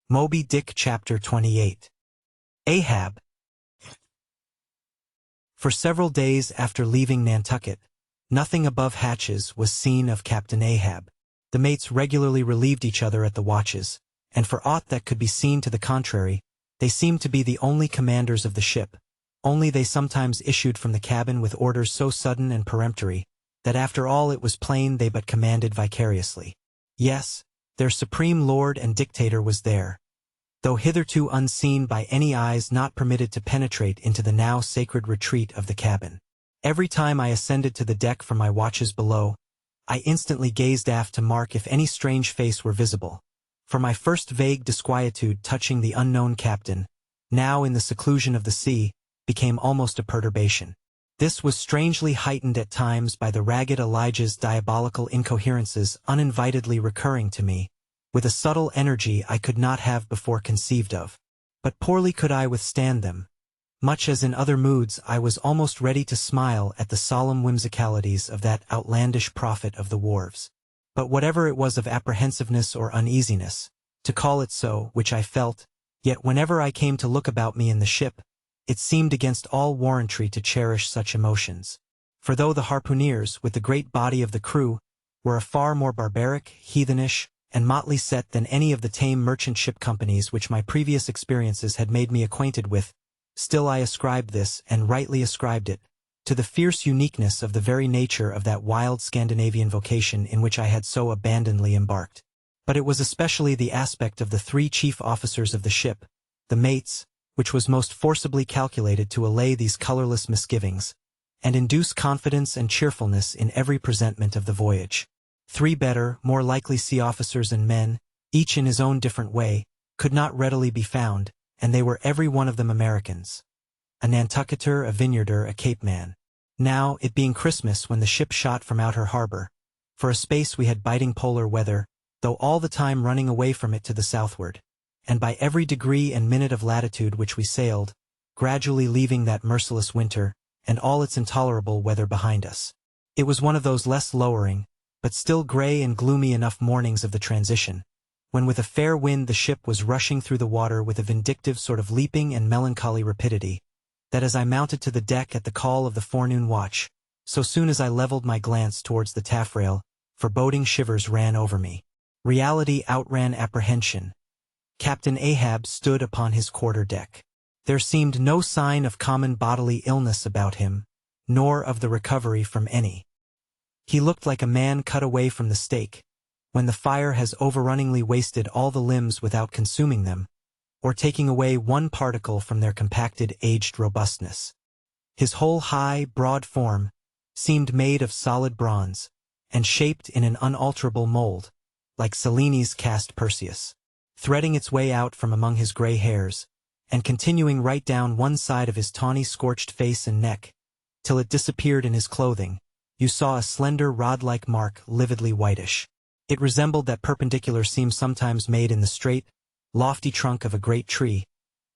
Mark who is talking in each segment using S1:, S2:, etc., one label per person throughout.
S1: Moby Dick Chapter 28. Ahab. For several days after leaving Nantucket, nothing above hatches was seen of Captain Ahab. The mates regularly relieved each other at the watches, and for aught that could be seen to the contrary, they seemed to be the only commanders of the ship. Only they sometimes issued from the cabin with orders so sudden and peremptory, that after all it was plain they but commanded vicariously. Yes, their supreme lord and dictator was there, though hitherto unseen by any eyes not permitted to penetrate into the now sacred retreat of the cabin. Every time I ascended to the deck from my watches below, I instantly gazed aft to mark if any strange face were visible, for my first vague disquietude touching the unknown captain, now in the seclusion of the sea, became almost a perturbation. This was strangely heightened at times by the ragged Elijah's diabolical incoherences uninvitedly recurring to me, with a subtle energy I could not have before conceived of. But poorly could I withstand them. Much as in other moods I was almost ready to smile at the solemn whimsicalities of that outlandish prophet of the wharves. But whatever it was of apprehensiveness or uneasiness, to call it so, which I felt, yet whenever I came to look about me in the ship, it seemed against all warrantry to cherish such emotions. For though the harpooneers, with the great body of the crew, were a far more barbaric, heathenish, and motley set than any of the tame merchant ship companies which my previous experiences had made me acquainted with, still I ascribed this, and rightly ascribed it, to the fierce uniqueness of the very nature of that wild Scandinavian vocation in which I had so abandonedly embarked. But it was especially the aspect of the three chief officers of the ship, the mates, which was most forcibly calculated to allay these colorless misgivings, and induce confidence and cheerfulness in every presentment of the voyage. Three better, more likely sea officers and men, each in his own different way, could not readily be found, and they were every one of them Americans. A Nantucketer, a Vineyarder, a Cape man. Now, it being Christmas when the ship shot from out her harbor, for a space we had biting polar weather, though all the time running away from it to the southward, and by every degree and minute of latitude which we sailed, gradually leaving that merciless winter, and all its intolerable weather behind us. It was one of those less lowering, but still gray and gloomy enough mornings of the transition, when with a fair wind the ship was rushing through the water with a vindictive sort of leaping and melancholy rapidity, that as I mounted to the deck at the call of the forenoon watch, so soon as I leveled my glance towards the taffrail, foreboding shivers ran over me. Reality outran apprehension. Captain Ahab stood upon his quarter-deck. There seemed no sign of common bodily illness about him, nor of the recovery from any. He looked like a man cut away from the stake, when the fire has overrunningly wasted all the limbs without consuming them, or taking away one particle from their compacted aged robustness. His whole high, broad form seemed made of solid bronze, and shaped in an unalterable mold, like Cellini's cast Perseus, threading its way out from among his gray hairs, and continuing right down one side of his tawny scorched face and neck, till it disappeared in his clothing. You saw a slender rod-like mark lividly whitish. It resembled that perpendicular seam sometimes made in the straight, lofty trunk of a great tree,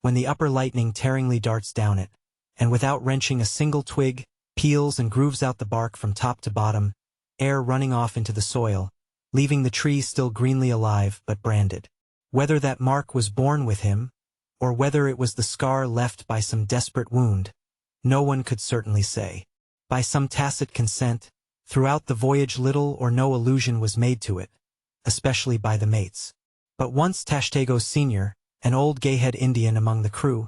S1: when the upper lightning tearingly darts down it, and without wrenching a single twig, peels and grooves out the bark from top to bottom, air running off into the soil, leaving the tree still greenly alive but branded. Whether that mark was born with him, or whether it was the scar left by some desperate wound, no one could certainly say. By some tacit consent, throughout the voyage little or no allusion was made to it, especially by the mates. But once Tashtagos Sr., an old gay-head Indian among the crew,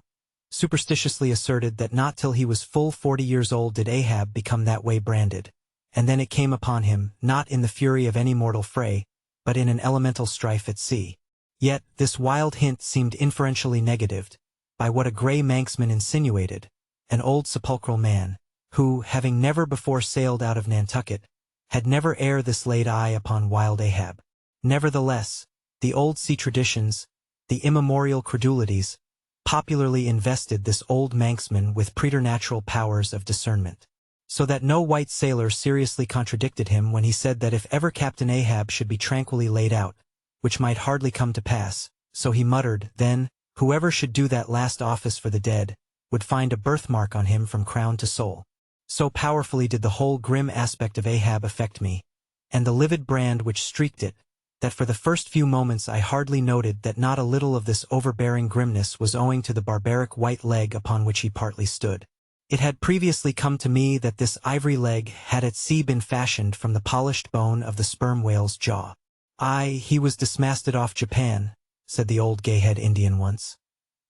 S1: superstitiously asserted that not till he was full 40 years old did Ahab become that way branded, and then it came upon him, not in the fury of any mortal fray, but in an elemental strife at sea. Yet this wild hint seemed inferentially negatived, by what a gray Manxman insinuated, an old sepulchral man, who, having never before sailed out of Nantucket, had never ere this laid eye upon wild Ahab. Nevertheless, the old sea traditions, the immemorial credulities, popularly invested this old Manxman with preternatural powers of discernment, so that no white sailor seriously contradicted him when he said that if ever Captain Ahab should be tranquilly laid out, which might hardly come to pass, so he muttered, then, whoever should do that last office for the dead, would find a birthmark on him from crown to sole. So powerfully did the whole grim aspect of Ahab affect me, and the livid brand which streaked it, that for the first few moments I hardly noted that not a little of this overbearing grimness was owing to the barbaric white leg upon which he partly stood. It had previously come to me that this ivory leg had at sea been fashioned from the polished bone of the sperm whale's jaw. He was dismasted off Japan, said the old gay-head Indian once.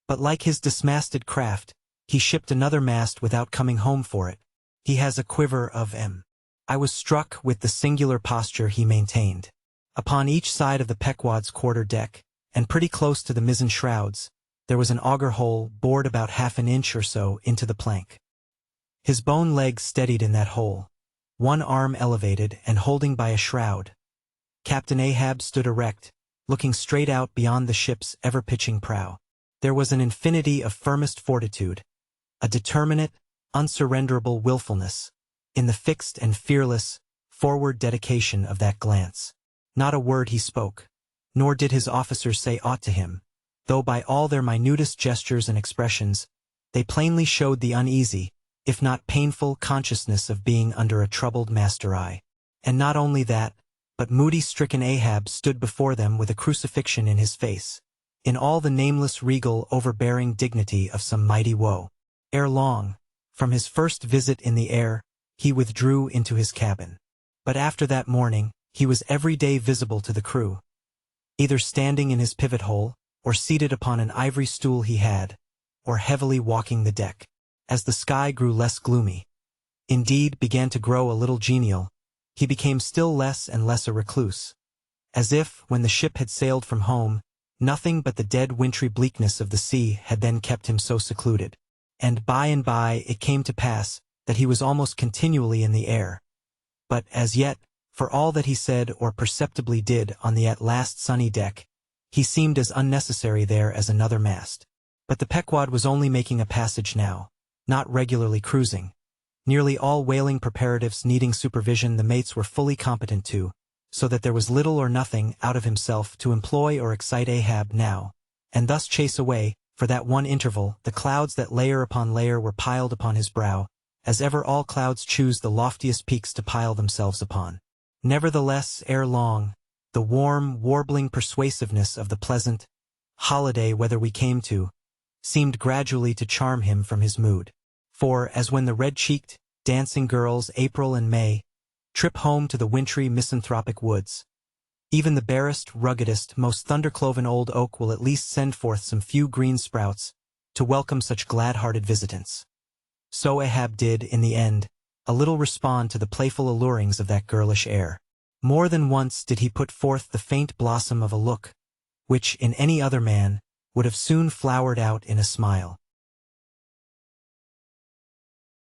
S1: But like his dismasted craft, he shipped another mast without coming home for it. He has a quiver of M. I was struck with the singular posture he maintained. Upon each side of the Pequod's quarter deck, and pretty close to the mizzen shrouds, there was an auger hole bored about half an inch or so into the plank. His bone leg steadied in that hole, one arm elevated and holding by a shroud. Captain Ahab stood erect, looking straight out beyond the ship's ever-pitching prow. There was an infinity of firmest fortitude, a determinate, unsurrenderable willfulness, in the fixed and fearless, forward dedication of that glance. Not a word he spoke, nor did his officers say aught to him, though by all their minutest gestures and expressions, they plainly showed the uneasy, if not painful, consciousness of being under a troubled master eye. And not only that, but moody stricken Ahab stood before them with a crucifixion in his face, in all the nameless regal overbearing dignity of some mighty woe. Ere long, from his first visit in the air, he withdrew into his cabin. But after that morning, he was every day visible to the crew, either standing in his pivot hole, or seated upon an ivory stool he had, or heavily walking the deck. As the sky grew less gloomy, indeed began to grow a little genial, he became still less and less a recluse, as if, when the ship had sailed from home, nothing but the dead wintry bleakness of the sea had then kept him so secluded. And by it came to pass that he was almost continually in the air. But as yet, for all that he said or perceptibly did on the at last sunny deck, he seemed as unnecessary there as another mast. But the Pequod was only making a passage now, not regularly cruising. Nearly all whaling preparatives needing supervision the mates were fully competent to, so that there was little or nothing out of himself to employ or excite Ahab now, and thus chase away, for that one interval, the clouds that layer upon layer were piled upon his brow, as ever all clouds choose the loftiest peaks to pile themselves upon. Nevertheless, ere long, the warm, warbling persuasiveness of the pleasant holiday weather we came to seemed gradually to charm him from his mood. For, as when the red-cheeked, dancing girls April and May trip home to the wintry misanthropic woods, even the barest, ruggedest, most thundercloven old oak will at least send forth some few green sprouts to welcome such glad-hearted visitants. So Ahab did, in the end, a little respond to the playful allurings of that girlish air. More than once did he put forth the faint blossom of a look, which, in any other man, would have soon flowered out in a smile.